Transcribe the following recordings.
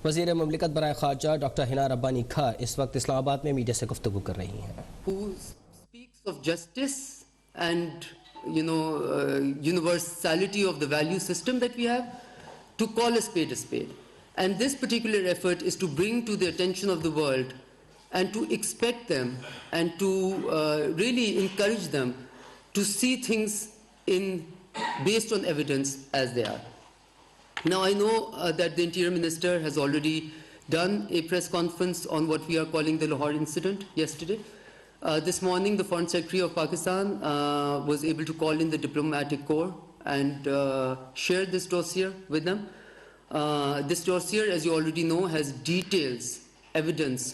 वज़ीर मुमलिकत बराए ख़ारजा डॉक्टर हिना रब्बानी खां इस वक्त इस्लामाबाद में मीडिया से गुफ्तगू कर रही हैं। Who speaks of justice and universality of the value system that we have, to call a spade, and this particular effort is to bring to the attention of the world and to expect them and to really encourage them to see things based on evidence as they are. Now I know that the Interior Minister has already done a press conference on what we are calling the Lahore incident yesterday. This morning the Foreign Secretary of Pakistan was able to call in the diplomatic corps and share this dossier with them. This dossier, as you already know, has details, evidence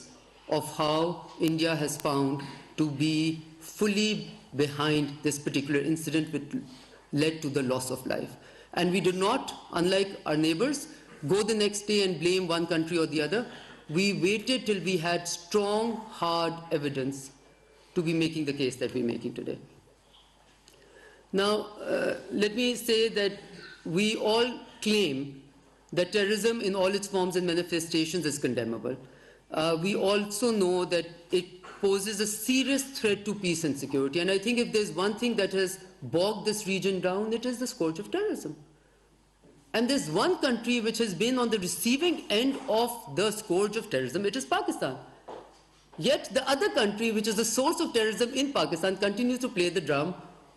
of how India has found to be fully behind this particular incident which led to the loss of life. And we did not, unlike our neighbors, go the next day and blame one country or the other. We waited till we had strong, hard evidence to be making the case that we're making today. Now, let me say that we all claim that terrorism in all its forms and manifestations is condemnable. We also know that it poses a serious threat to peace and security. And I think if there's one thing that has bogged this region down, it is the scourge of terrorism. And there's one country which has been on the receiving end of the scourge of terrorism, it is Pakistan. Yet the other country, which is the source of terrorism in Pakistan, continues to play the drum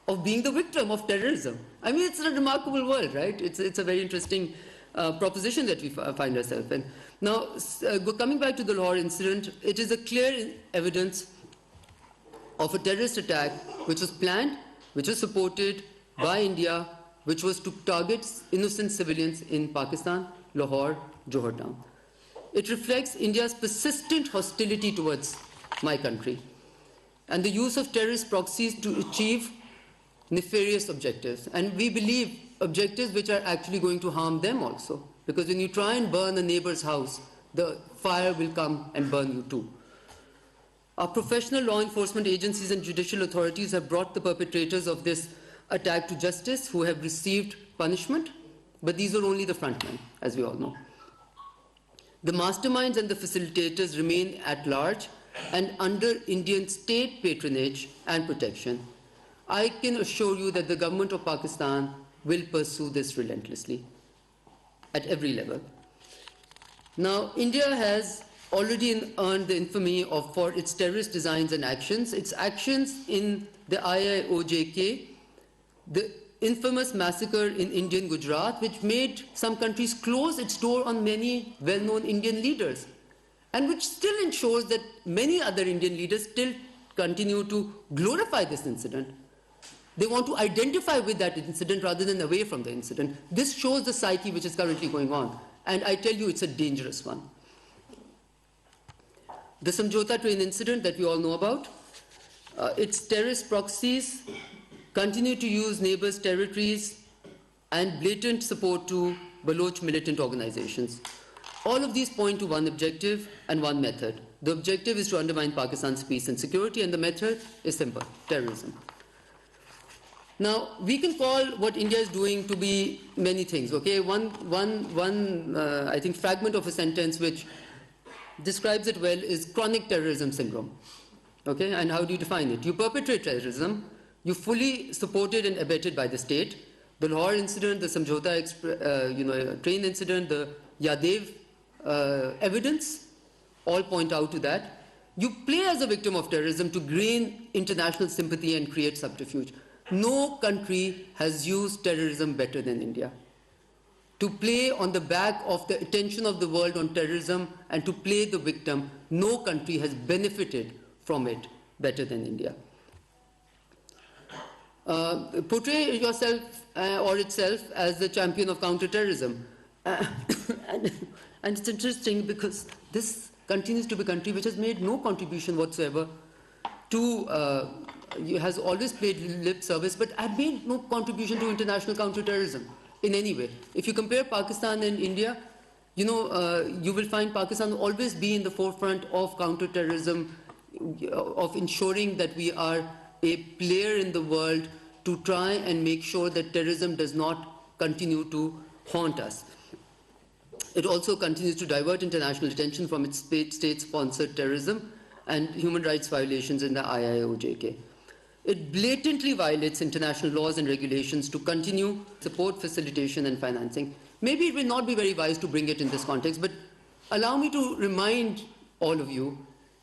of being the victim of terrorism. I mean, it's a remarkable world, right? It's a very interesting proposition that we find ourselves in. Now, coming back to the Lahore incident, it is a clear evidence of a terrorist attack which was planned, which was supported by India, which was to target innocent civilians in Pakistan, Lahore, Johor town. It reflects India's persistent hostility towards my country and the use of terrorist proxies to achieve nefarious objectives. And we believe objectives which are actually going to harm them also. Because when you try and burn a neighbor's house, the fire will come and burn you too. Our professional law enforcement agencies and judicial authorities have brought the perpetrators of this attack to justice, who have received punishment, but these are only the frontmen, as we all know. The masterminds and the facilitators remain at large and under Indian state patronage and protection. I can assure you that the government of Pakistan will pursue this relentlessly at every level. Now, India has already earned the infamy for its terrorist designs and actions. Its actions in the IIOJK, the infamous massacre in Indian Gujarat, which made some countries close its door on many well-known Indian leaders, and which still ensures that many other Indian leaders still continue to glorify this incident. They want to identify with that incident rather than away from the incident. This shows the psyche which is currently going on, and I tell you, it's a dangerous one. The Samjhota train incident that we all know about, its terrorist proxies continue to use neighbors' territories and blatant support to Baloch militant organizations. All of these point to one objective and one method. The objective is to undermine Pakistan's peace and security, and the method is simple: terrorism. Now, we can call what India is doing to be many things, okay? I think, fragment of a sentence which describes it well is chronic terrorism syndrome, okay? And how do you define it? You perpetrate terrorism, you fully supported and abetted by the state. The Lahore incident, the Samjhota train incident, the Yadev evidence all point out to that. You play as a victim of terrorism to gain international sympathy and create subterfuge. No country has used terrorism better than India. To play on the back of the attention of the world on terrorism and to play the victim, no country has benefited from it better than India. Portray yourself or itself as the champion of counter-terrorism. And it's interesting because this continues to be a country which has made no contribution whatsoever to has always played lip service, but have made no contribution to international counterterrorism in any way. If you compare Pakistan and India, you will find Pakistan always be in the forefront of counterterrorism, of ensuring that we are a player in the world to try and make sure that terrorism does not continue to haunt us. It also continues to divert international attention from its state-sponsored terrorism and human rights violations in the IIOJK. It blatantly violates international laws and regulations to continue support, facilitation, and financing. Maybe it will not be very wise to bring it in this context, but allow me to remind all of you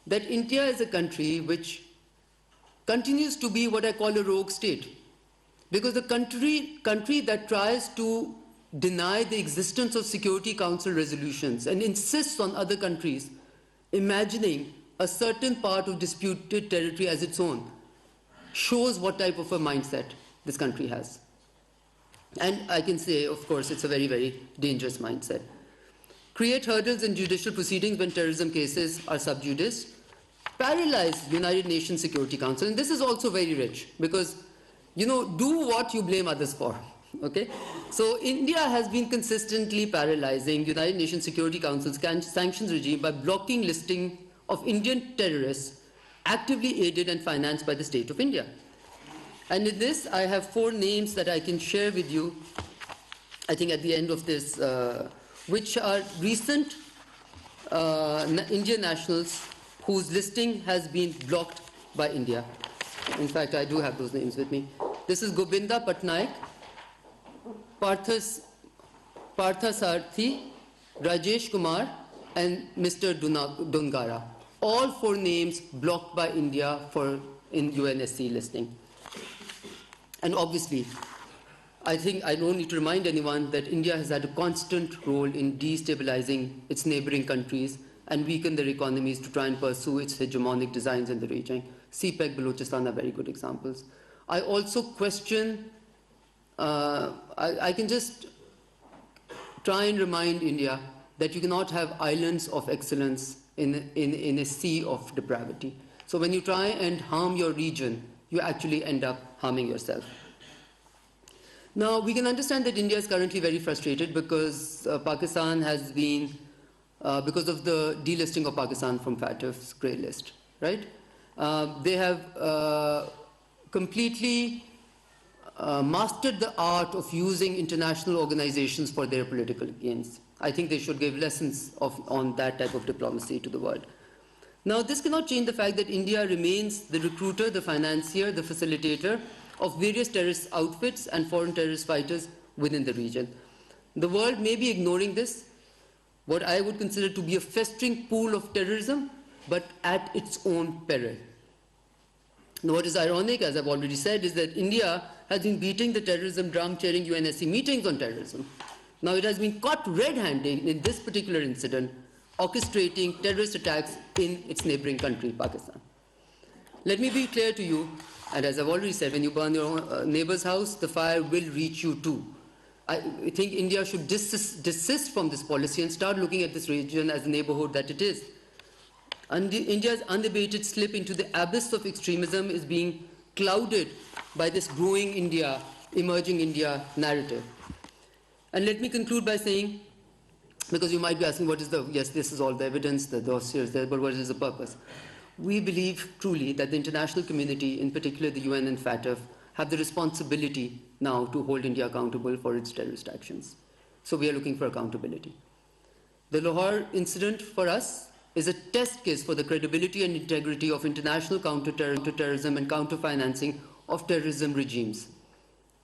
that India is a country which continues to be what I call a rogue state. Because the country that tries to deny the existence of Security Council resolutions and insists on other countries imagining a certain part of disputed territory as its own shows what type of a mindset this country has. And I can say, of course, it's a very, very dangerous mindset. Create hurdles in judicial proceedings when terrorism cases are sub judice. Paralyze United Nations Security Council. And this is also very rich because, do what you blame others for. Okay? So India has been consistently paralyzing United Nations Security Council's sanctions regime by blocking listing of Indian terrorists actively aided and financed by the state of India. And in this, I have 4 names that I can share with you, I think at the end of this, which are recent Indian nationals whose listing has been blocked by India. In fact, I do have those names with me. This is Gobinda Patnaik, Partha Sarthi, Rajesh Kumar, and Mr. Dungara. All 4 names blocked by India in UNSC listing. And obviously, I think I don't need to remind anyone that India has had a constant role in destabilizing its neighboring countries and weaken their economies to try and pursue its hegemonic designs in the region. CPEC, Balochistan are very good examples. I also question, I can just try and remind India that you cannot have islands of excellence in a sea of depravity. So when you try and harm your region, you actually end up harming yourself. Now, we can understand that India is currently very frustrated because Pakistan has been, because of the delisting of Pakistan from FATF's grey list, right? They have completely mastered the art of using international organizations for their political gains. I think they should give lessons on that type of diplomacy to the world. Now, this cannot change the fact that India remains the recruiter, the financier, the facilitator of various terrorist outfits and foreign terrorist fighters within the region. The world may be ignoring this, what I would consider to be a festering pool of terrorism, but at its own peril. Now, what is ironic, as I've already said, is that India has been beating the terrorism drum, chairing UNSC meetings on terrorism. Now, it has been caught red-handed in this particular incident, orchestrating terrorist attacks in its neighboring country, Pakistan. Let me be clear to you, and as I've already said, when you burn your own neighbor's house, the fire will reach you too. I think India should desist from this policy and start looking at this region as the neighborhood that it is. And India's unabated slip into the abyss of extremism is being clouded by this growing India, emerging India narrative. And let me conclude by saying, because you might be asking, yes, this is all the evidence, the dossier is there, but what is the purpose? We believe truly that the international community, in particular the UN and FATF, have the responsibility now to hold India accountable for its terrorist actions. So we are looking for accountability. The Lahore incident for us is a test case for the credibility and integrity of international counter-terrorism and counter-financing of terrorism regimes.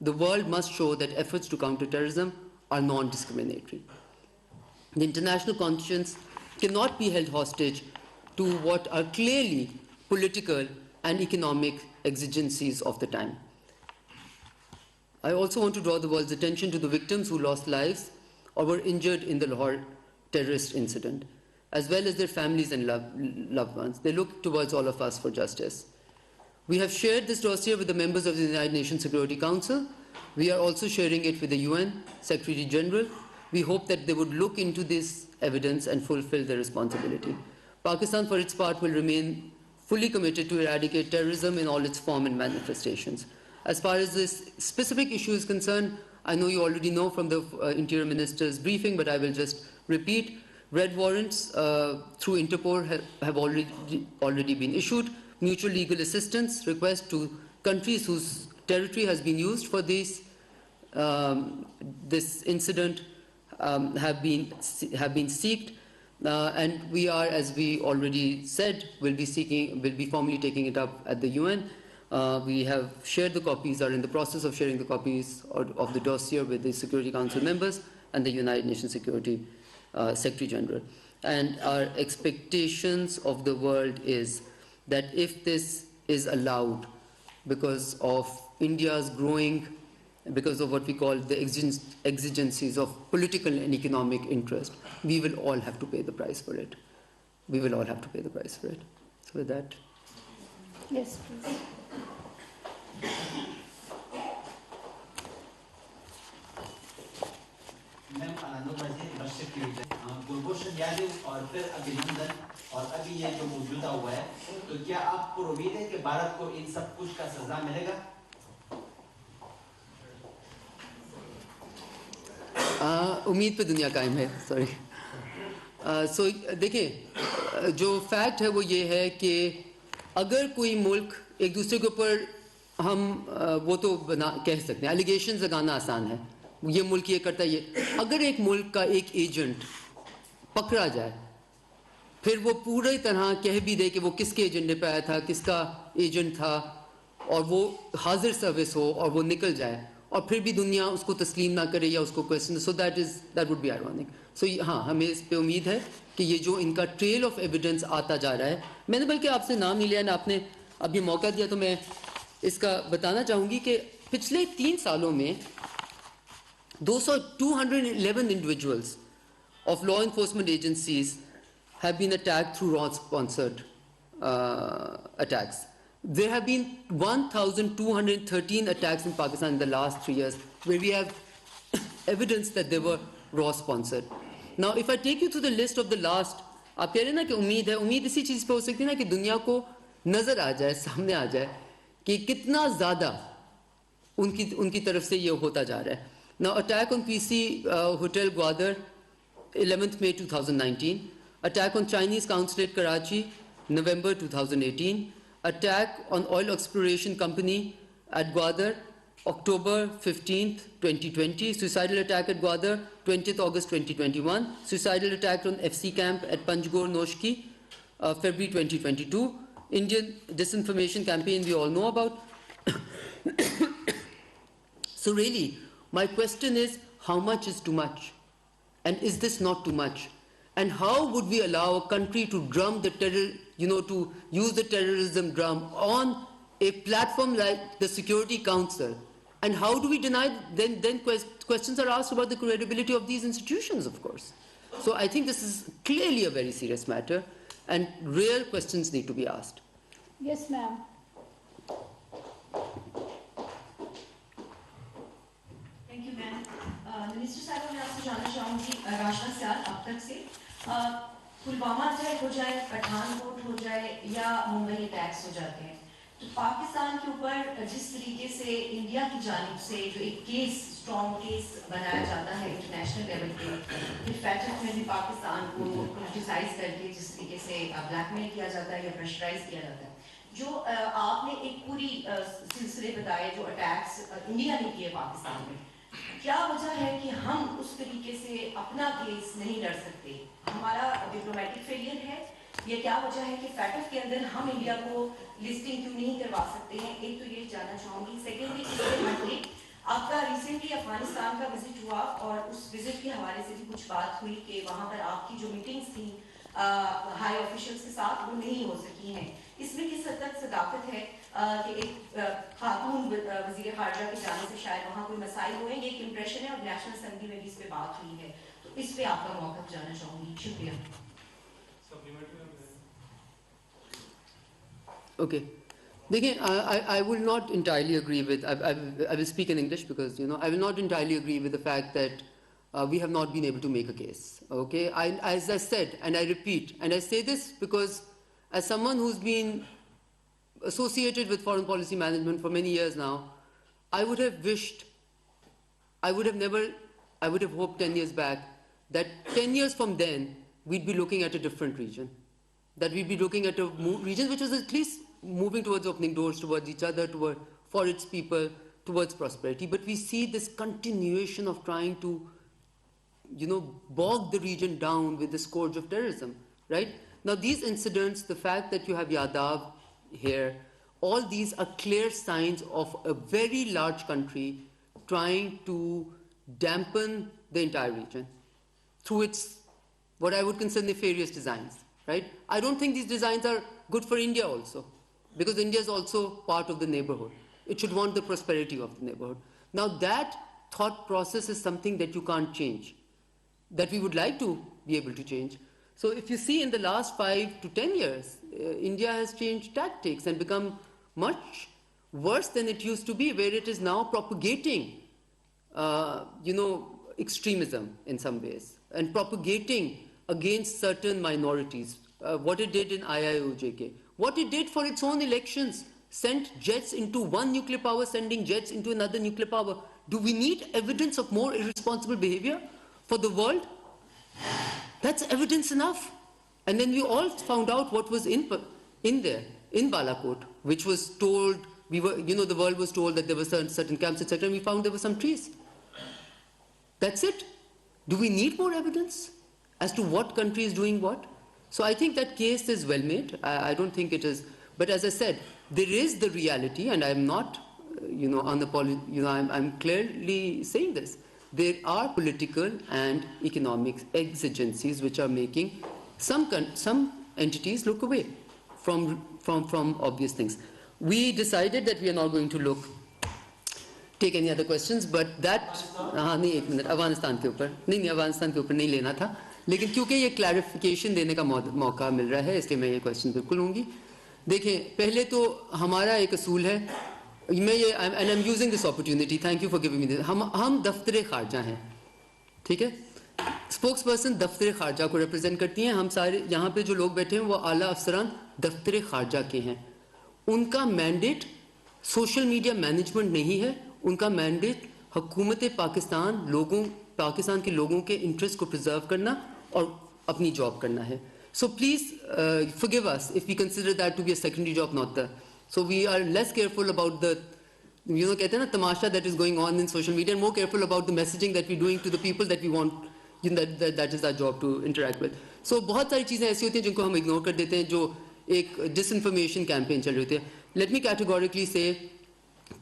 The world must show that efforts to counter terrorism are non-discriminatory. The international conscience cannot be held hostage to what are clearly political and economic exigencies of the time. I also want to draw the world's attention to the victims who lost lives or were injured in the Lahore terrorist incident, as well as their families and loved ones. They look towards all of us for justice. We have shared this dossier with the members of the United Nations Security Council. We are also sharing it with the UN Secretary General. We hope that they would look into this evidence and fulfill their responsibility. Pakistan, for its part, will remain fully committed to eradicate terrorism in all its form and manifestations. As far as this specific issue is concerned, I know you already know from the Interior Minister's briefing, but I will just repeat. Red warrants through Interpol have already been issued. Mutual legal assistance requests to countries whose territory has been used for this incident have been seeked, and we are, as we already said, will be formally taking it up at the UN. We have shared the copies, are in the process of sharing the copies of the dossier with the Security Council members and the United Nations Security Secretary General. And our expectations of the world is that if this is allowed, because of India's growing, because of what we call the exigencies of political and economic interest, we will all have to pay the price for it. We will all have to pay the price for it. So with that. Yes, please. Ma'am Kulbhushan Jadhav और फिर अभिनंदन और अभी ये जो मौजूदा हुआ है, तो क्या आपको उम्मीद है कि भारत को इन सब कुछ का सजा मिलेगा? उम्मीद पे दुनिया कायम है, सॉरी। सो देखिए, जो फैक्ट है वो ये है कि अगर कोई मुल्क एक दूसरे के ऊपर हम वो तो कह सकते हैं, एलिगेशंस लगाना आसान है, ये मुल्क ये करता है ये, अगर एक मुल्क का एक एजेंट पकड़ा जाए, फिर वो पूरी तरह कह भी दे कि वो किसके एजेंडे पे आया था, किसका एजेंट था, और वो हाजिर सर्विस हो और वो निकल जाए, और फिर भी दुनिया उसको तस्लीम ना करे या उसको question, so that would be ironic. So हाँ, हमें इस पे उम्मीद है कि ये जो इनका ट्रेल ऑफ एविडेंस आता जा रहा है, मैंने बल्कि आपसे नाम नहीं लिया ना, आपने अब ये मौका दिया तो मैं इसका बताना चाहूँगी कि पिछले 3 सालों में 211 individuals of law enforcement agencies have been attacked through Raw-sponsored attacks. There have been 1,213 attacks in Pakistan in the last 3 years where we have evidence that they were Raw-sponsored. Now, if I take you to the list of the last, आप कह रहे हैं ना कि उम्मीद है, उम्मीद इसी चीज़ पे हो सकती है ना कि दुनिया को नज़र आ जाए, सामने आ जाए कि कितना ज़्यादा उनकी तरफ से ये होता जा रहा है। Now, attack on PC Hotel Gwadar, 11th May 2019. Attack on Chinese consulate Karachi, November 2018. Attack on oil exploration company at Gwadar, October 15th, 2020. Suicidal attack at Gwadar, 20th August 2021. Suicidal attack on FC camp at Panjgor Noshki, February 2022. Indian disinformation campaign we all know about. So really, my question is, how much is too much? And is this not too much? And how would we allow a country to drum the terror, to use the terrorism drum on a platform like the Security Council? And how do we deny, then questions are asked about the credibility of these institutions, of course. So I think this is clearly a very serious matter, and real questions need to be asked. Yes, ma'am. Minister साहब, मैं आपसे जानना चाहूँगी राशना सियाल अब तक से Pulwama attack हो जाए, पठानकोट हो जाए या मुंबई अटैक्स हो जाते हैं, तो पाकिस्तान के ऊपर जिस तरीके से इंडिया की जानिब से जो एक केस, स्ट्रॉन्ग केस बनाया जाता है इंटरनेशनल लेवल पे, फिर फैक्ट में भी पाकिस्तान को क्रिटिसाइज करके जिस तरीके से ब्लैकमेल किया जाता है या प्रेशराइज किया जाता है, जो आपने एक पूरी सिलसिले बताए जो अटैक्स इंडिया ने किए पाकिस्तान में, क्या वजह है कि हम उस तरीके से अपना केस नहीं लड़ सकते? हमारा डिप्लोमेटिक फेलियर है या क्या वजह है कि फैटफ के अंदर हम इंडिया को लिस्टिंग क्यों नहीं करवा सकते हैं? एक तो ये जानना चाहूँगी। सेकेंडली, मंत्री आपका रिसेंटली अफगानिस्तान का विजिट हुआ और उस विजिट के हवाले से भी कुछ बात हुई कि वहाँ पर आपकी जो मीटिंग्स थी हाई ऑफिशियल्स के साथ वो नहीं हो सकी हैं। इसमें किस हद तक सदाकत है कि एक खातून वज़ीर ख़ारजा के जाने से शायद वहाँ कोई मसाइल हुए, ये एक इम्प्रेशन है और नेशनल असेंबली में भी इस पे बात हुई है, तो इस पे आपका मौक़िफ़ जानना चाहूँगी। शुक्रिया। Okay. Again, I will not entirely agree with, I will speak in English because, I will not entirely agree with the fact that we have not been able to make a case. Okay. As I said, and I repeat, and I say this because as someone who's been associated with foreign policy management for many years now, I would have wished, I would have hoped 10 years back that 10 years from then, we'd be looking at a different region. That we'd be looking at a region which was at least moving towards opening doors towards each other, for its people, towards prosperity. But we see this continuation of trying to bog the region down with the scourge of terrorism, right? Now these incidents, the fact that you have Yadav here, all these are clear signs of a very large country trying to dampen the entire region through its, what I would consider nefarious designs, right? I don't think these designs are good for India also, because India is also part of the neighborhood. It should want the prosperity of the neighborhood. Now that thought process is something that you can't change, that we would like to be able to change. So if you see in the last 5 to 10 years, India has changed tactics and become much worse than it used to be, where it is now propagating, extremism in some ways and propagating against certain minorities. What it did in IIOJK, what it did for its own elections, sent jets into one nuclear power, sending jets into another nuclear power. Do we need evidence of more irresponsible behavior for the world? That's evidence enough. And then we all found out what was in there, in Balakot, which was told, the world was told that there were certain camps, etc., and we found there were some trees. That's it. Do we need more evidence as to what country is doing what? So I think that case is well made. I don't think it is. But as I said, there is the reality, and I'm not, I'm clearly saying this. There are political and economic exigencies which are making some entities look away from obvious things. We decided that we are not going to take any other questions, but that नहीं एक minute Afghanistan के ऊपर नहीं अफगानिस्तान के ऊपर नहीं लेना था, लेकिन क्योंकि ये क्लैरिफिकेशन देने का मौका मिल रहा है, इसलिए मैं ये क्वेश्चन बिल्कुल लूँगी. देखें, पहले तो हमारा एक असूल है, मैं ये and I'm using this opportunity, thank you for giving me this. हम दफ्तर खारजा हैं, ठीक है? स्पोक्स पर्सन दफ्तर खारजा को रिप्रेजेंट करती हैं. हम सारे यहाँ पे जो लोग बैठे हैं वो आला अफसरान दफ्तर खारजा के हैं. उनका मैंडेट सोशल मीडिया मैनेजमेंट नहीं है. उनका मैंडेट हुकूमत पाकिस्तान के लोगों के इंटरेस्ट को प्रिजर्व करना और अपनी जॉब करना है. So please forgive us if we consider that to be a secondary job, not the. So we are less careful about the, कहते हैं ना तमाशा that is going on in social media, and more careful about the messaging that we're doing to the people that we want, that is our job to interact with. So बहुत सारी चीज़ें ऐसी होती हैं जिनको हम इग्नोर कर देते हैं, जो एक disinformation campaign चल रही होती है. Let me categorically say,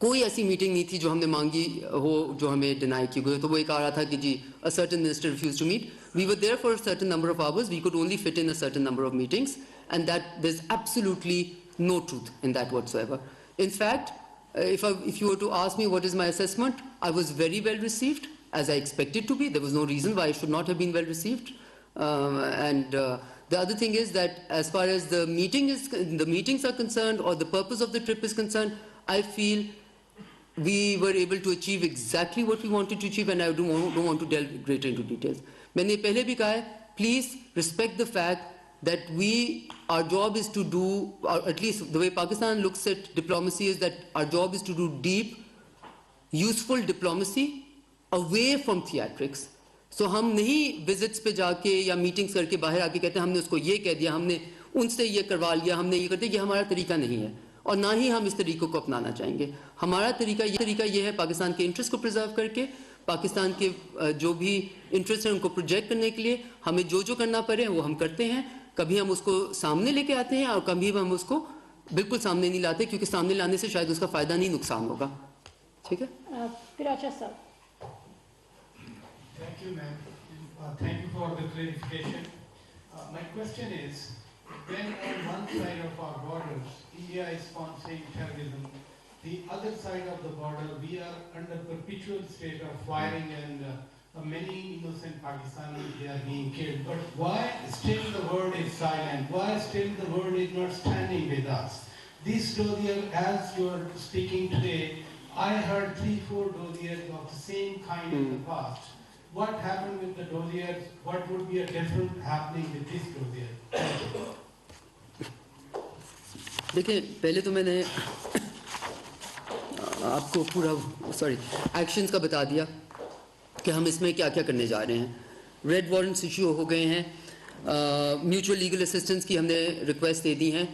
कोई ऐसी मीटिंग नहीं थी जो हमने मांगी हो जो हमें डिनाई की गई. तो वो एक आ रहा था कि जी a certain minister refused to meet. We were there for a certain number of hours. We could only fit in a certain number of meetings, and that there's absolutely no truth in that whatsoever. In fact, if you were to ask me what is my assessment, I was very well received, as I expected to be. There was no reason why I should not have been well received. The other thing is that as far as the meetings are concerned, or the purpose of the trip is concerned, I feel we were able to achieve exactly what we wanted to achieve, and I don't want to delve greater into details. मैंने पहले भी कहा है, please respect the fact that our job is to do, or at least the way Pakistan looks at diplomacy is that our job is to do deep, useful diplomacy away from theatrics. So हम नहीं visits पे जाके या meetings करके बाहर आके कहते हैं हमने उसको ये कह दिया, हमने उनसे ये करवा लिया, हमने ये कर दिया. ये हमारा तरीका नहीं है, और ना ही हम इस तरीक़ों को अपनाना चाहेंगे. हमारा तरीका ये है पाकिस्तान के इंटरेस्ट को प्रिजर्व करके, पाकिस्तान के जो भी इंटरेस्ट हैं उनको प्रोजेक्ट करने के लिए हमें जो करना पड़े वो हम करते हैं. कभी हम उसको सामने लेके आते हैं और कभी हम उसको बिल्कुल सामने नहीं लाते, क्योंकि सामने लाने से शायद उसका फ़ायदा नहीं नुकसान होगा. ठीक है? पिराचा साहब. Thank you, ma'am. Thank you for the clarification. My question is, when on one side of our borders, India is sponsoring terrorism, the other side of the border, we are under perpetual state of firing, and many innocent Pakistanis, they are being killed. But why still the world is silent? Why still the world is not standing with us? This dossier, as you are speaking today, I heard 3-4 dossiers of the same kind in the past. What happened with the dossiers? What would be a different happening with this dossier? देखिए, पहले तो मैंने आपको पूरा actions का बता दिया कि हम इसमें क्या क्या करने जा रहे हैं. रेड वारंट्स इशू हो गए हैं, म्यूचुअल लीगल असिस्टेंस की हमने रिक्वेस्ट दे दी हैं.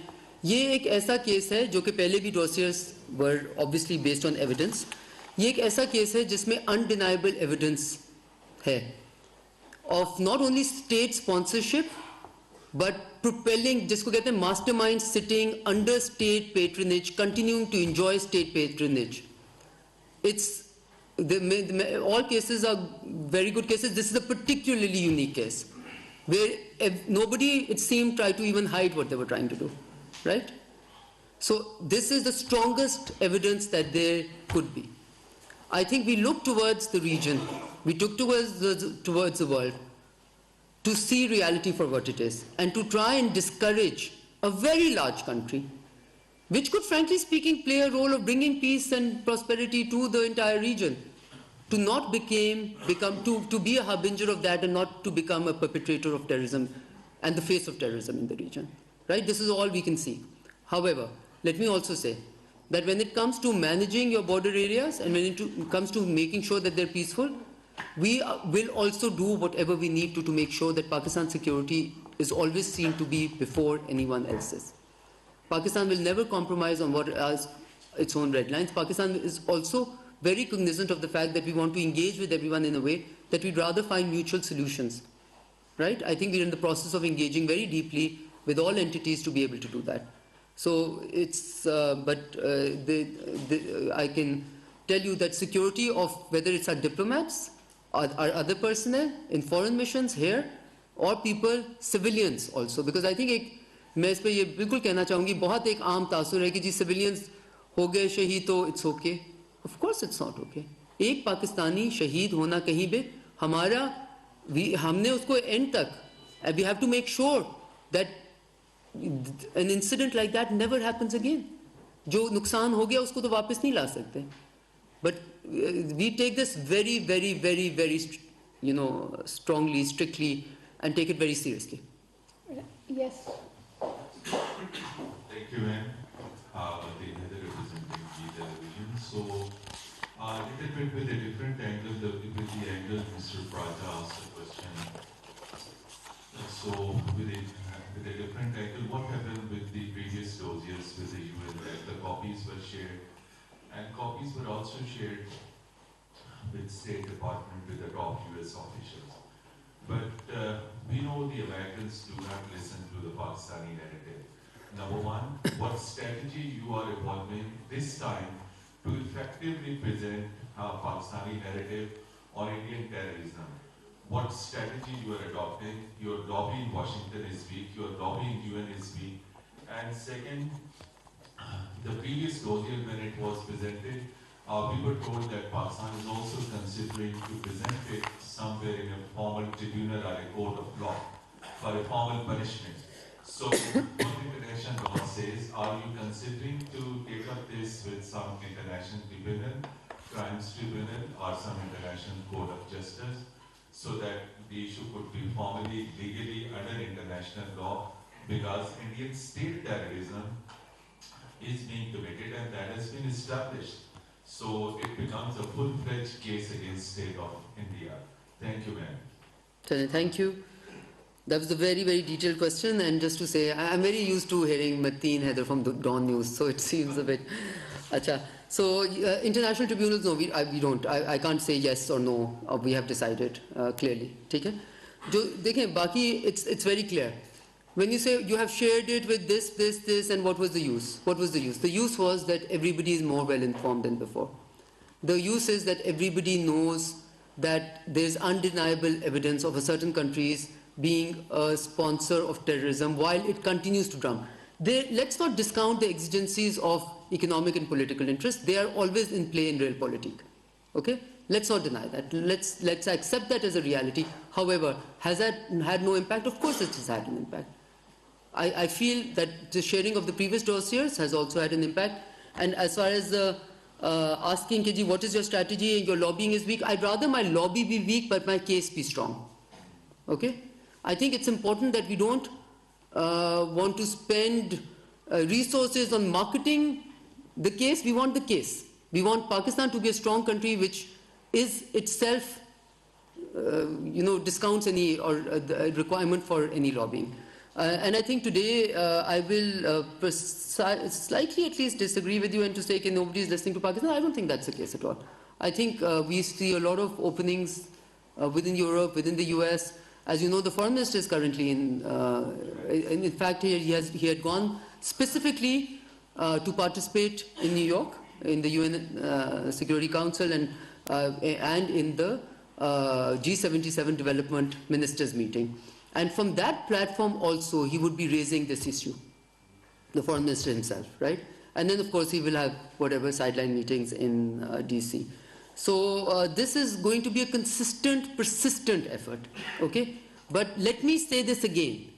ये एक ऐसा केस है जो कि पहले भी dossiers were obviously based on evidence. ये एक ऐसा केस है जिसमें अनडिनाइबल एविडेंस है of not only state sponsorship, but propelling, जिसको कहते हैं mastermind sitting under state patronage, continuing to enjoy state patronage. It's, all cases are very good cases. This is a particularly unique case, where nobody, it seemed, tried to even hide what they were trying to do, right? So this is the strongest evidence that there could be. I think we look towards the region, we took towards the world, to see reality for what it is, and to try and discourage a very large country, which could, frankly speaking, play a role of bringing peace and prosperity to the entire region, to not to be a harbinger of that and not to become a perpetrator of terrorism and the face of terrorism in the region, right? This is all we can see. However, let me also say that when it comes to managing your border areas and when it comes to making sure that they're peaceful, we will also do whatever we need to make sure that Pakistan's security is always seen to be before anyone else's. Pakistan will never compromise on what is its own red lines. Pakistan is also very cognizant of the fact that we want to engage with everyone in a way that we'd rather find mutual solutions, right? I think we're in the process of engaging very deeply with all entities to be able to do that. So it's, I can tell you that security of whether it's our diplomats, or other personnel in foreign missions here, or people, civilians also, because I think मैं इस पे ये बिल्कुल कहना चाहूँगी, बहुत एक आम तासुर है कि जी civilians हो गए शहीद तो it's okay. Of course it's not okay. एक पाकिस्तानी शहीद होना कहीं भी हमने उसको end तक, and we have to make sure that an incident like that never happens again. जो नुकसान हो गया उसको तो वापस नहीं ला सकते. But we take this very, very, very, very, strongly, strictly, and take it very seriously. Yes. Thank you, ma'am. The other representing the television. So, a little bit with a different angle, with the angle Mr. Praja asked the question. So, with a different angle, what happened with the previous dossiers with the UN? The copies were shared, and copies were also shared with State Department, with the top US officials. But we know the Americans do not listen to the Pakistani narrative. Number one, what strategy you are evolving this time to effectively present a Pakistani narrative on Indian terrorism? What strategy you are adopting? Your lobby in Washington is weak, your lobby in UN is weak. And second, the previous dossier when it was presented, we were told that Pakistan is also considering to present it somewhere in a formal tribunal or a court of law for a formal punishment. So what international law says, are you considering to take up this with some international tribunal, crimes tribunal, or some international court of justice, so that the issue could be formally, legally under international law, because Indian state terrorism is being committed and that has been established. So it becomes a full-fledged case against state of India. Thank you, ma'am. Thank you. That was a very, very detailed question, and just to say, I'm very used to hearing Mateen Haider from the Dawn News, so it seems a bit... Acha. So international tribunals, no, we don't. I can't say yes or no, or we have decided clearly. Okay? It's very clear. When you say you have shared it with this, and what was the use? What was the use? The use was that everybody is more well informed than before. The use is that everybody knows that there's undeniable evidence of a certain country's being a sponsor of terrorism while it continues to drum. Let's not discount the exigencies of economic and political interests. They are always in play in realpolitik. Okay? Let's not deny that. Let's accept that as a reality. However, has that had no impact? Of course it has had an impact. I feel that the sharing of the previous dossiers has also had an impact. And as far as asking, Keji, what is your strategy and your lobbying is weak, I'd rather my lobby be weak but my case be strong. Okay? I think it's important that we don't want to spend resources on marketing the case. We want the case. We want Pakistan to be a strong country which is itself, discounts any or requirement for any lobbying. And I think today I will slightly at least disagree with you and to say nobody is listening to Pakistan. I don't think that's the case at all. I think we see a lot of openings within Europe, within the US. As you know, the foreign minister is currently in fact, he had gone specifically to participate in New York in the UN Security Council and in the G77 Development Ministers meeting. And from that platform also, he would be raising this issue, the foreign minister himself, right? And then, of course, he will have whatever sideline meetings in DC. So this is going to be a consistent, persistent effort, okay? But let me say this again.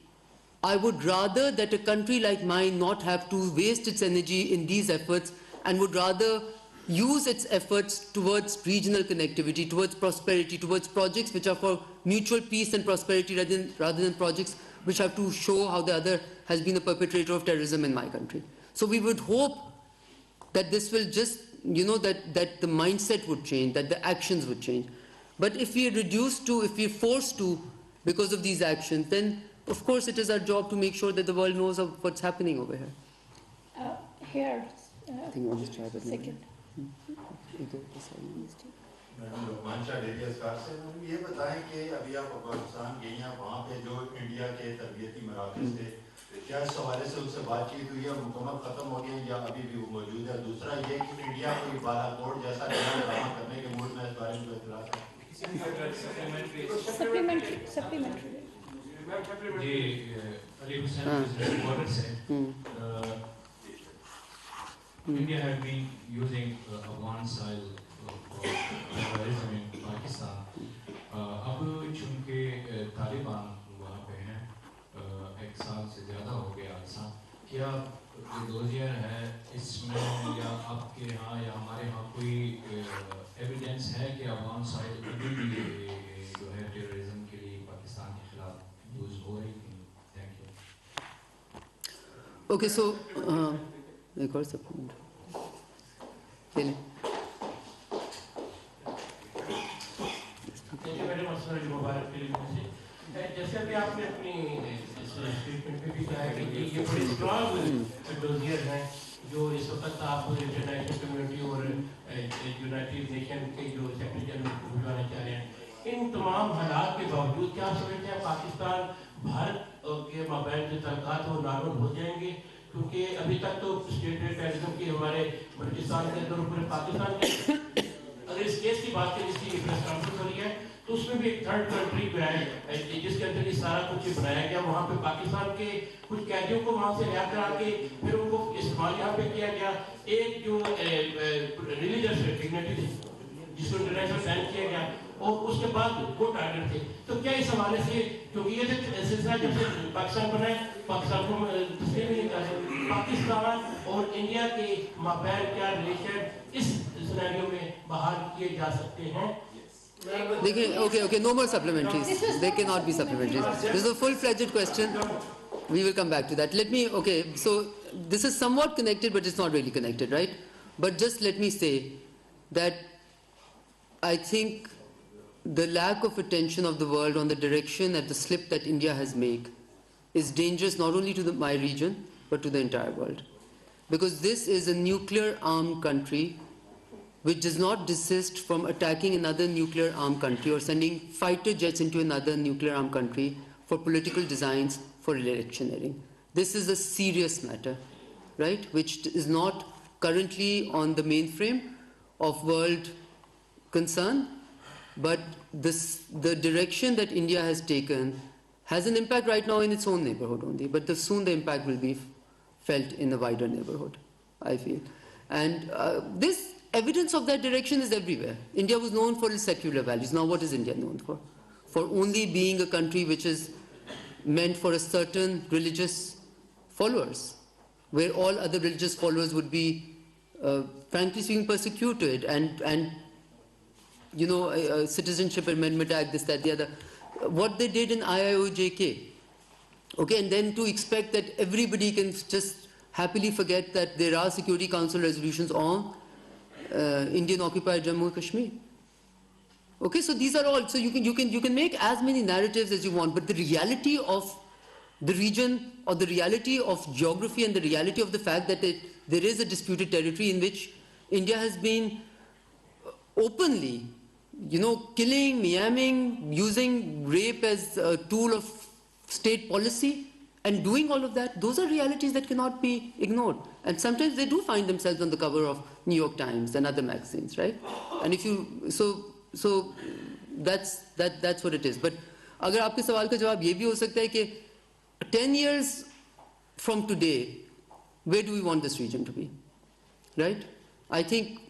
I would rather that a country like mine not have to waste its energy in these efforts and would rather use its efforts towards regional connectivity, towards prosperity, towards projects which are for mutual peace and prosperity rather than projects which have to show how the other has been a perpetrator of terrorism in my country. So we would hope that this will just, that the mindset would change, that the actions would change. But if we are reduced to, if we are forced to, because of these actions, then of course it is our job to make sure that the world knows of what's happening over here. Here, I think I'll just try that. second. Madam Lokman Shah daily अस्कार से madam ये बताएं कि अभी आप अफगानिस्तान गई हैं वहाँ पे जो इंडिया के तरबियती मराकज़ थे क्या इस हवाले से उनसे बातचीत हुई है मुकम्मल ख़त्म हो गई या अभी भी वो मौजूद है दूसरा ये कि इंडिया कोई बालाकोट जैसा निज़ाम बरामद करने के मूड में इस बारे में इतलात है Supplementary. जी अली हुसैन प्रेसिडेंट बॉर्डर से India have been using Afghan style for terrorism in Pakistan. अब चूँकि तालिबान वहाँ पे हैं, एक साल से ज़्यादा हो गया ऐसा, क्या डोजियर है इसमें या आपके यहाँ या हमारे यहाँ कोई एविडेंस है कि अफगान साइड अभी भी जो है टेररिज्म के लिए पाकिस्तान के खिलाफ यूज़ हो रही थी? Thank you. Okay, so एक और supplement. जैसे अभी आपने अपनी स्टेटमेंट में भी कहा है कि ये बड़े स्ट्रॉन्ग डोजियर हैं जो इस वक्त आप इंटरनेशनल कम्युनिटी और यूनाइटेड नेशन के जो सेक्रेटरी जनरल को बुलाना चाह रहे हैं. इन तमाम हालात के बावजूद क्या आप समझते हैं पाकिस्तान भारत के माबैन जो तल्कात वो नार्मल हो जाएंगे? क्योंकि अभी तक तो स्टेट टेररिज्म की हमारे बलूचिस्तान के अंदर पूरे पाकिस्तान के अगर इस केस की बात करें इसकी प्रेस कॉन्फ्रेंस हो रही है तो उसमें भी एक थर्ड कंट्री पे है जिसके अंदर ये सारा कुछ बनाया गया. वहाँ पे पाकिस्तान के कुछ कैदियों को वहाँ से रिहा करा के फिर उनको इस्तेमाल यहाँ पे किया गया. एक जो रिलीजियस डिग्निटी थी जिसको इंटरनेशनल बैन किया गया और उसके बाद वो टारगेट थे. तो क्या इस हवाले से क्योंकि ये सिलसिला जब से पाकिस्तान बना है पाकिस्तान को तस्लीम नहीं कर पाकिस्तान और इंडिया के माबैन क्या रिलेशन इस सिनेरियो में बहाल किए जा सकते हैं? Okay, no more supplementaries. They cannot be supplementaries. This is a full-fledged question. We will come back to that. So this is somewhat connected, but it's not really connected, right? But just let me say that I think the lack of attention of the world on the direction and the slip that India has made is dangerous not only to my region, but to the entire world. Because this is a nuclear-armed country which does not desist from attacking another nuclear-armed country or sending fighter jets into another nuclear-armed country for political designs for electioneering. This is a serious matter, right, which is not currently on the mainframe of world concern, but the direction that India has taken has an impact right now in its own neighborhood only, but soon the impact will be felt in a wider neighborhood, I feel. And this evidence of that direction is everywhere. India was known for its secular values. Now what is India known for? For only being a country which is meant for a certain religious followers, where all other religious followers would be, frankly speaking, persecuted and you know, Citizenship Amendment Act, this, that, the other. What they did in IIOJK, okay, and then to expect that everybody can just happily forget that there are Security Council resolutions on Indian occupied Jammu and Kashmir. Okay, so these are all, so you can make as many narratives as you want, but the reality of the region or the reality of geography and the reality of the fact that there is a disputed territory in which India has been openly killing, maiming, using rape as a tool of state policy, and doing all of that, those are realities that cannot be ignored. And sometimes they do find themselves on the cover of New York Times and other magazines, right? And if you, so that's what it is. But अगर आपके सवाल का जवाब ये भी हो सकता है कि 10 years from today, where do we want this region to be, right? I think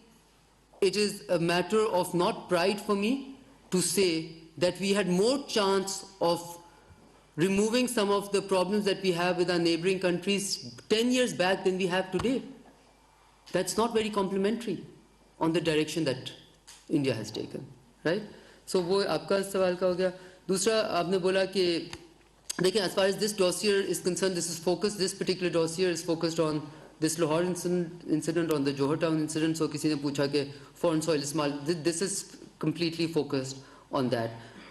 it is a matter of not pride for me to say that we had more chance of removing some of the problems that we have with our neighboring countries 10 years back than we have today. That's not very complimentary on the direction that India has taken, right? So वो आपका सवाल का हो गया. दूसरा आपने बोला कि देखिए, as far as this dossier is concerned, this particular dossier is focused on this Lahore incident, on the Johor Town incident. So किसी ने पूछा कि foreign soil इस्तेमाल, this is completely focused on that.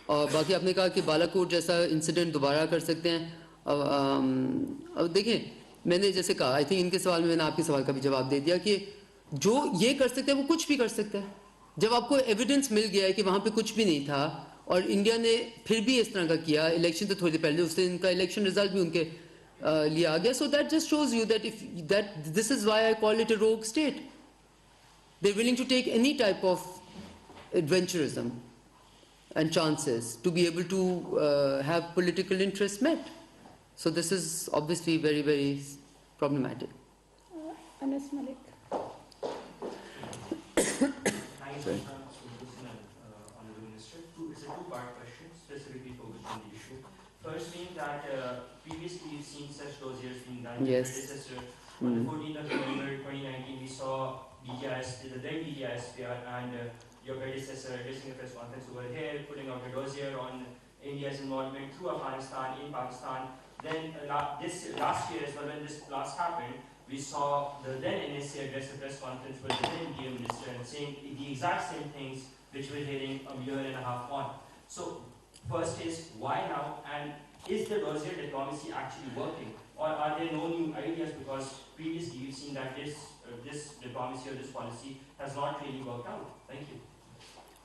और बाकी आपने कहा कि बालाकोट जैसा इंसिडेंट दोबारा कर सकते हैं. अब देखिए, मैंने जैसे कहा, आई थिंक इनके सवाल में मैंने आपके सवाल का भी जवाब दे दिया कि जो ये कर सकते हैं वो कुछ भी कर सकते हैं. जब आपको एविडेंस मिल गया है कि वहाँ पे कुछ भी नहीं था और इंडिया ने फिर भी इस तरह का किया, इलेक्शन तो थोड़ी देर पहले, उससे इनका इलेक्शन रिजल्ट भी उनके लिए आ गया. So that just shows you that this is why I call it a rogue state. They are willing to take any type of adventurism and chances to be able to have political interests met. So this is obviously very, very problematic. Anas Malik. Honorable Minister. It's a two-part question, specifically focused on the issue. First being that previously we've seen such dossiers being done. Yes. On the 14th of November 2019, we saw DGIS, the then DGIS and your predecessor addressing a press conference over here, putting out a dossier on India's involvement through Afghanistan, in Pakistan. Then this last year as well, when this blast happened, we saw the then NSA address a press conference with the then India minister and saying the exact same things which we're hearing a year and a half on. So first is, why now? And is the dossier diplomacy actually working? Or are there no new ideas? Because previously we've seen that this diplomacy or this policy has not really worked out. Thank you.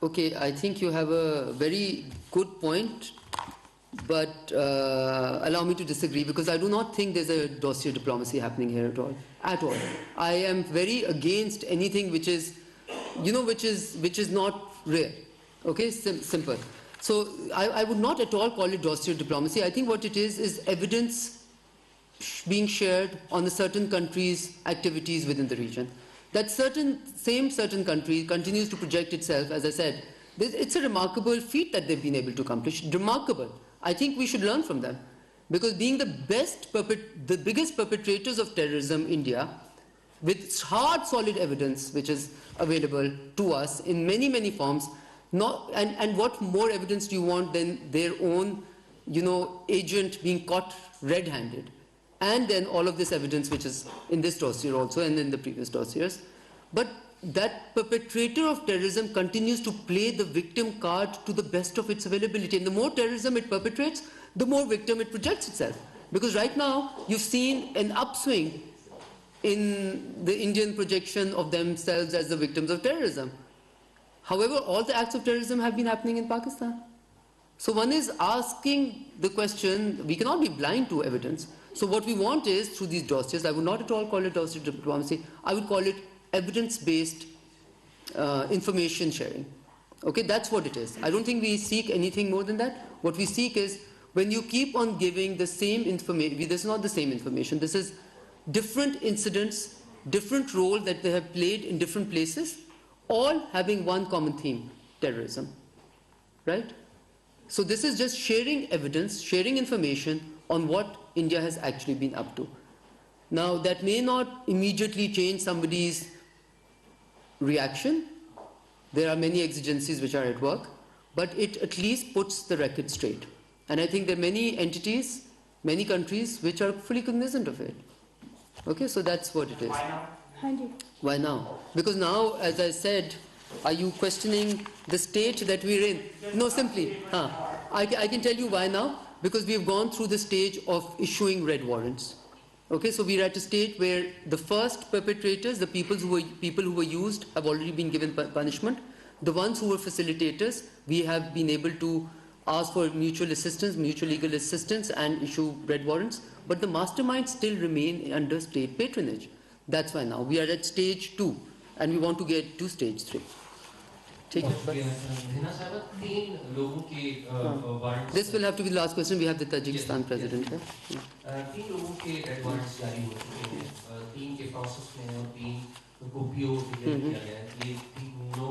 Okay, I think you have a very good point, but allow me to disagree, because I do not think there's a dossier diplomacy happening here at all. At all. I am very against anything which is, which is not rare. Okay, simple. So I would not at all call it dossier diplomacy. I think what it is evidence being shared on a certain country's activities within the region. That certain country continues to project itself, as I said. It's a remarkable feat that they've been able to accomplish. Remarkable. I think we should learn from them. Because being the biggest perpetrators of terrorism, India, with hard, solid evidence which is available to us in many, many forms, and what more evidence do you want than their own, agent being caught red-handed? And then all of this evidence which is in this dossier also and in the previous dossiers. But that perpetrator of terrorism continues to play the victim card to the best of its availability. And the more terrorism it perpetrates, the more victim it projects itself. Because right now, you've seen an upswing in the Indian projection of themselves as the victims of terrorism. However, all the acts of terrorism have been happening in Pakistan. So one is asking the question, we cannot be blind to evidence. So what we want is, through these dossiers, I would not at all call it dossier diplomacy, I would call it evidence-based information sharing. Okay, that's what it is. I don't think we seek anything more than that. What we seek is, when you keep on giving the same information, this is not the same information, this is different incidents, different role that they have played in different places, all having one common theme, terrorism, right? So this is just sharing evidence, sharing information on what India has actually been up to. Now, that may not immediately change somebody's reaction. There are many exigencies which are at work, but it at least puts the record straight. And I think there are many entities, many countries which are fully cognizant of it. Okay, so that's what it is. Why now? Hanji. Why now? Because now, as I said, are you questioning the state that we're in? No, simply. I can tell you why now. Because we've gone through the stage of issuing red warrants. Okay, so we're at a stage where the first perpetrators, the people who were used, have already been given punishment. The ones who were facilitators, we have been able to ask for mutual assistance, mutual legal assistance, and issue red warrants. But the masterminds still remain under state patronage. That's why now we are at stage 2, and we want to get to stage 3. Take it. This will have to be the last question. We have the Tajikistan president here. तीन लोगों के red warrants जारी हो चुके हैं, 3 के process में और 3 को पीओ डिक्लेयर किया गया है, ये नो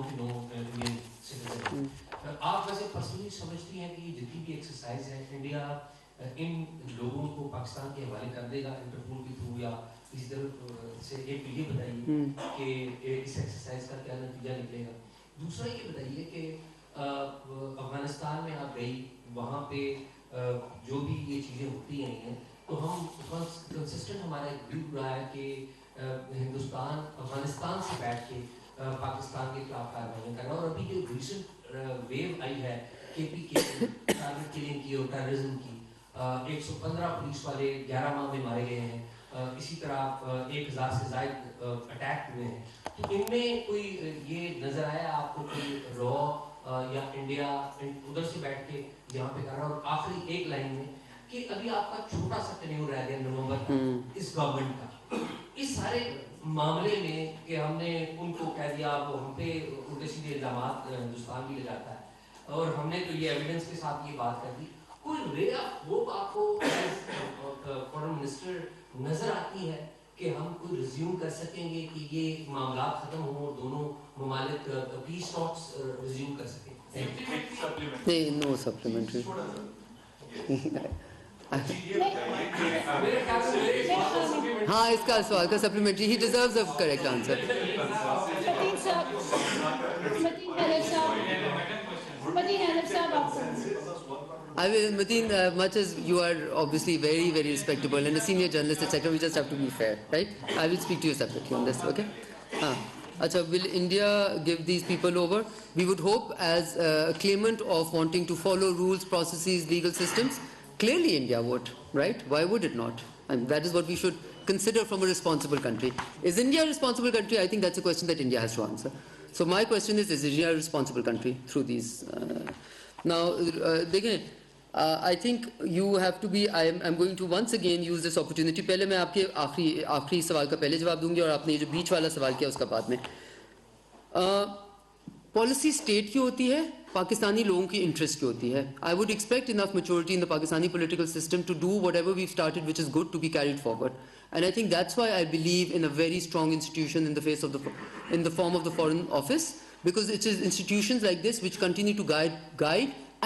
इंडियन सिटीजन। आप वैसे पर्सनली समझती हैं कि जितनी भी एक्सरसाइज है इंडिया इन लोगों को पाकिस्तान के हवाले कर देगा इंटरपोल के थ्रू, या इस तरह से एक ये बताइए कि इस एक्सरसाइज का क्या नतीजा निकलेगा। दूसरा ये बताइए कि अफगानिस्तान में आप गई, वहाँ पे जो भी ये चीज़ें होती आई हैं, तो हम कंसिस्टेंट हमारा एक व्यू रहा है कि हिंदुस्तान अफगानिस्तान से बैठ के पाकिस्तान के खिलाफ कार्रवाई कर रहा है। और अभी जो रिसेंट वेव आई है KPK टारगेट किलिंग की और टेररिज्म की, 115 पुलिस वाले 11 माह में मारे गए हैं, इसी तरह 1000 से ज़ायद अटैक हुए हैं। तो इनमें कोई ये नज़र आया आपको कोई रॉ या इंडिया उधर से बैठ के यहाँ पे कर रहा है? और आखिरी एक लाइन में कि अभी आपका छोटा सा टेन्योर रह गया नवंबर का इस गवर्नमेंट का, इस सारे मामले में कि हमने उनको कह दिया वो हम पे उल्टे सीधे इल्जाम हिंदुस्तान भी लगाता है, और हमने तो ये एविडेंस के साथ ये बात कर दी, कोई रे ऑफ होप आपको फॉरेन मिनिस्टर नजर आती है कि हम कोई रिज्यूम कर सकेंगे कि ये मामला खत्म हो और दोनों ममालिक पीस टॉक्स रिज्यूम कर सकें? नहीं, नो सप्लीमेंट्री। हाँ, इसका सवाल का supplementary, he deserves a correct answer. I will, Mateen, much as you are obviously very, very respectable and a senior journalist, etc., we just have to be fair, right? I will speak to you separately on this, okay? Acha, will India give these people over? We would hope, as a claimant of wanting to follow rules, processes, legal systems, clearly India would, right? Why would it not? And that is what we should consider from a responsible country. Is India a responsible country? I think that's a question that India has to answer. So my question is India a responsible country through these? I think you have to be, I'm going to once again use this opportunity. पहले मैं आपके आखिरी सवाल का पहले जवाब दूंगी और आपने ये जो बीच वाला सवाल किया उसका बाद में। पॉलिसी स्टेट की होती है, पाकिस्तानी लोगों की इंटरेस्ट की होती है. I would expect enough maturity in the Pakistani political system to do whatever we've started which is good to be carried forward. And I think that's why I believe in a very strong institution in the face of in the form of the Foreign Office, because it is institutions like this which continue to guide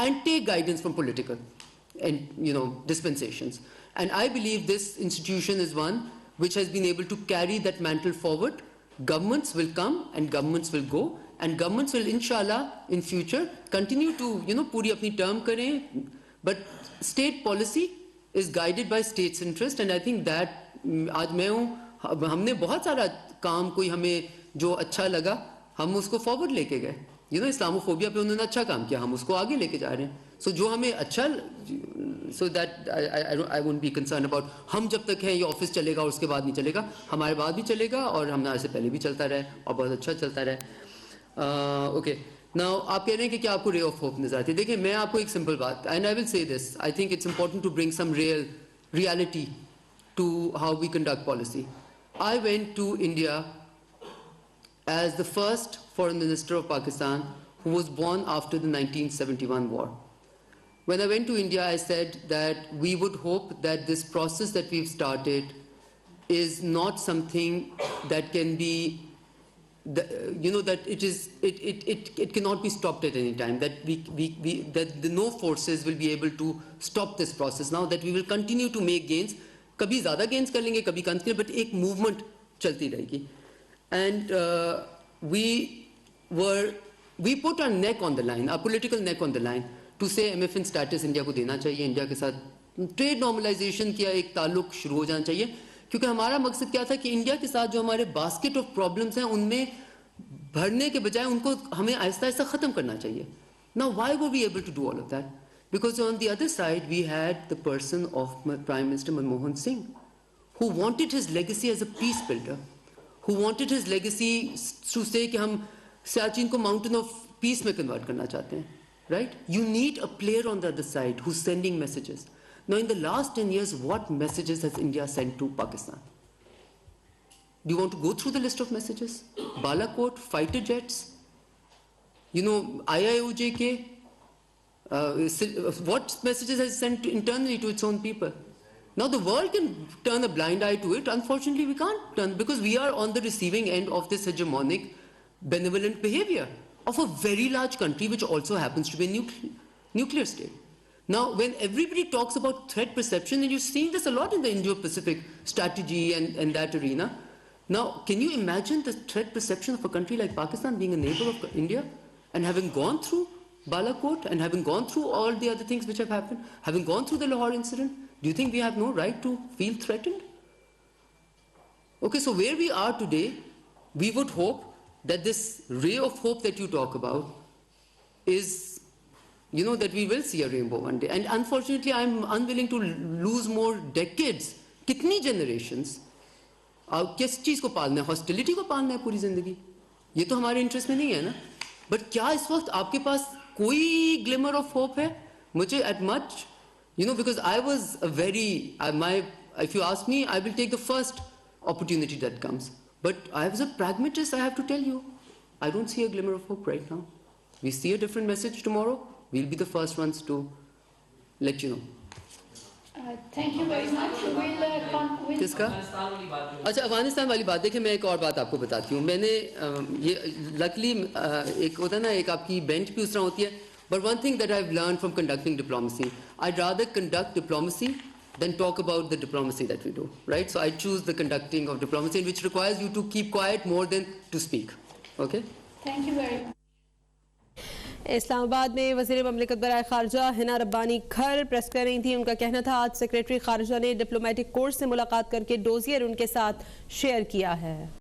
and take guidance from political and dispensations. And I believe this institution is one which has been able to carry that mantle forward. Governments will come and governments will go, and governments will inshallah in future continue to पूरी अपनी term करें, but state policy is guided by state's interest. And I think that आज मैं हूँ, हमने बहुत सारा काम कोई हमें जो अच्छा लगा हम उसको forward लेके गए. इस्लामोफोबिया पे उन्होंने अच्छा काम किया, हम उसको आगे लेके जा रहे हैं. So जो हमें अच्छा, so that I won't be concerned about हम जब तक हैं ये ऑफिस चलेगा और उसके बाद नहीं चलेगा, हमारे बाद भी चलेगा और हमारे से पहले भी चलता रहे और बहुत अच्छा चलता रहे. Okay, now आप कह रहे हैं कि क्या आपको रे ऑफ होप नजर आती है. देखिए मैं आपको एक सिंपल बात, and I will say this, I think it's important to bring some reality to how we conduct policy. I went to India as the first foreign minister of Pakistan who was born after the 1971 war. When I went to India, I said that we would hope that this process that we've started is not something that can be, that it cannot be stopped at any time, that that no forces will be able to stop this process now, that we will continue to make gains. कभी ज़्यादा gains कर लेंगे, कभी कम करेंगे, but एक movement चलती रहेगी. And we put our neck on the line, our political neck on the line, to say MFN status India को देना चाहिए, इंडिया के साथ ट्रेड नॉर्मलाइजेशन किया एक ताल्लुक शुरू हो जाना चाहिए, क्योंकि हमारा मकसद क्या था कि इंडिया के साथ जो हमारे बास्केट ऑफ प्रॉब्लम्स हैं उनमें भरने के बजाय उनको हमें आहिस्ता आहिस्ता ख़त्म करना चाहिए. Now why were we able to do all of that? Because on the other side we had the person of Prime Minister Manmohan Singh, who wanted his legacy as a peace builder, who wanted his legacy to say कि हम सियाचिन को mountain of piece में convert करना चाहते हैं, right? You need a player on the other side who's sending messages. Now, in the last 10 years, what messages has India sent to Pakistan? Do you want to go through the list of messages? Balakot, fighter jets, you know, IIOJK, what messages has it sent internally to its own people? Now the world can turn a blind eye to it. Unfortunately, we can't turn, because we are on the receiving end of this hegemonic, benevolent behavior of a very large country which also happens to be a nuclear state. Now, when everybody talks about threat perception, and you're seeing this a lot in the Indo-Pacific strategy and that arena, now, can you imagine the threat perception of a country like Pakistan being a neighbor of India and having gone through Balakot and having gone through all the other things which have happened, having gone through the Lahore incident? Do you think we have no right to feel threatened? Okay, so where we are today, we would hope that this ray of hope that you talk about is, you know, that we will see a rainbow one day. And unfortunately, I'm unwilling to lose more decades. Kitni generations? किस चीज को पालना है? Hostility को पालना है पूरी जिंदगी? ये तो हमारे इंटरेस्ट में नहीं है ना. बट क्या इस वक्त आपके पास कोई ग्लिमर ऑफ होप है? मुझे eight much, you know, because I was a very, if you ask me, I will take the first opportunity that comes. But I was a pragmatist, I have to tell you. I don't see a glimmer of hope right now. We see a different message tomorrow, we'll be the first ones to let you know. Thank you very much. We'll किसका? अच्छा, अफगानिस्तान वाली बात देखिए, मैं एक और बात आपको बताती हूँ. मैंने ये लकली एक होता है ना, एक आपकी बेंच भी उस तरह होती है. But one thing that I've learned from conducting diplomacy, I'd rather conduct diplomacy than talk about the diplomacy that we do, right? So I choose the conducting of diplomacy, which requires you to keep quiet more than to speak. Okay? Thank you very much. Islamabad में वज़ीर ममलिकत बराए खारजा हिना रब्बानी खर press कर रही थी. उनका कहना था आज सेक्रेटरी खारजा ने डिप्लोमेटिक कोर्स से मुलाकात करके डोजियर उनके साथ शेयर किया है.